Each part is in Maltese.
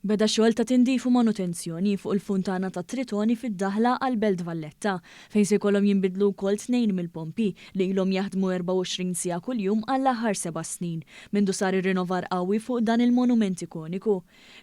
Beda xogħol ta' tindif u manutenzjoni fuq il-funtana ta' Tritoni fid-daħla għal Belt Valletta, fejn se jkollhom jinbidlu wkoll tnejn mill-pompi li ilhom jaħdmu 24 siegħa kuljum għall-aħħar 7 snin mindu sar ir-rinnovar qawwi fuq dan il-monument ikoniku.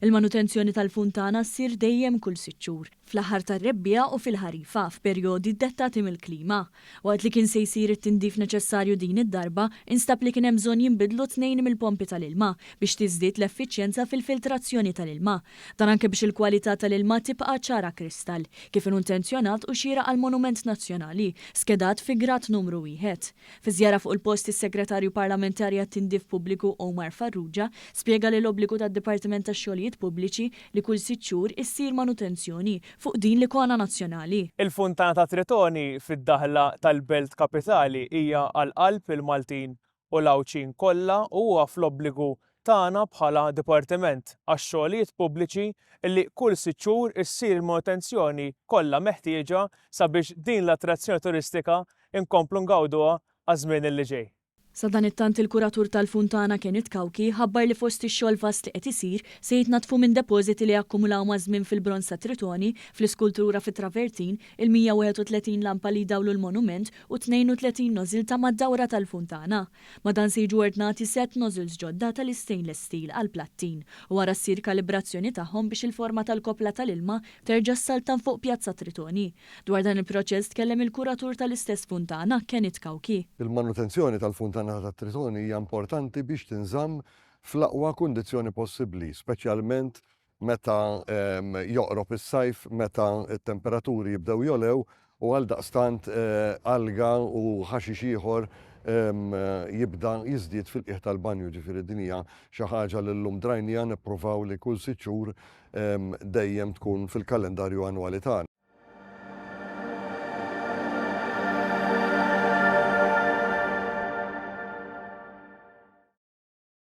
Il-manutenzjoni tal-funtana ssir dejjem kull 6 xhur, fl-aħħar tar-rebbieqa u fil-ħarifa f'perjodi dettati mill-klima. Waqt li kien se jsir it-tindif neċessarju din id-darba, instab li kien hemm bżonn jinbidlu tnejn mill-pompi tal-ilma biex tiżdied l-effiċjenza fil-filtrazzjoni tal-ilma. Dan anke biex il-kwalità tal-ilma tibqa' ċara kristall, kif inhu intenzjonat u xieraq għal Monument Nazzjonali, skedat fi grad numru 1. Fi żjara fuq il-post is-Segretarju Parlamentari għat-Tindif Pubbliku Omar Farrugia spjega li l-obbligu tad-Dipartiment tax-Xogħlijiet Pubbliċi li kull 6 xhur issir manutenzjoni fuq din l-ikona nazzjonali. Il-funtana ta' Tritoni fid-daħla tal-Belt Kapitali hija għall-qalb il-Maltin u l-Awċin kollha u huwa fl-obbligu tagħna bħala Dipartiment għax-Xogħlijiet Pubbliċi li kull 6 xhur issir il-manutenzjoni kollha meħtieġa sabiex din l-attrazzjoni turistika inkomplu ngawduha għaż-żmien li ġej. Sa dan it-tant il-kuratur tal-funtana Kenneth Kawki ħabbar li fost ix-xogħol vast li qed isir se jitnatfu minn depożiti li akkumulaw ma' żmien fil-bronz ta' Tritoni fl-iskultura fit-travertin il-131 lampa li jdawlu l-monument u 32 nożil ta' mad-dawra tal-funtana. Madan se jiġu ordnati 7 nożils ġodda tal-stainless steel għall-plattin u wara ssir kalibrazzjoni tagħhom biex il-forma tal-kopla tal-ilma terġa' ssaltan fuq Pjazza Tritoni. Dwar dan il-proċess tkellem il-kuratur tal-istess funtana Kenneth Kawki. Il-manutenzjoni tal-funtana ta' Tritoni hija importanti biex tinżamm fl-aqwa kundizzjoni possibbli, speċjalment meta joqrob is-sajf, meta t-temperaturi jibdew jolew u għaldaqstant alga u ħaxix ieħor jibda jiżdied fil-qiegħ tal-banju, ġifieri din hija xi ħaġa li llum drajnija nippruvaw li kull 6 xhur dejjem tkun fil-kalendarju annwali tagħna.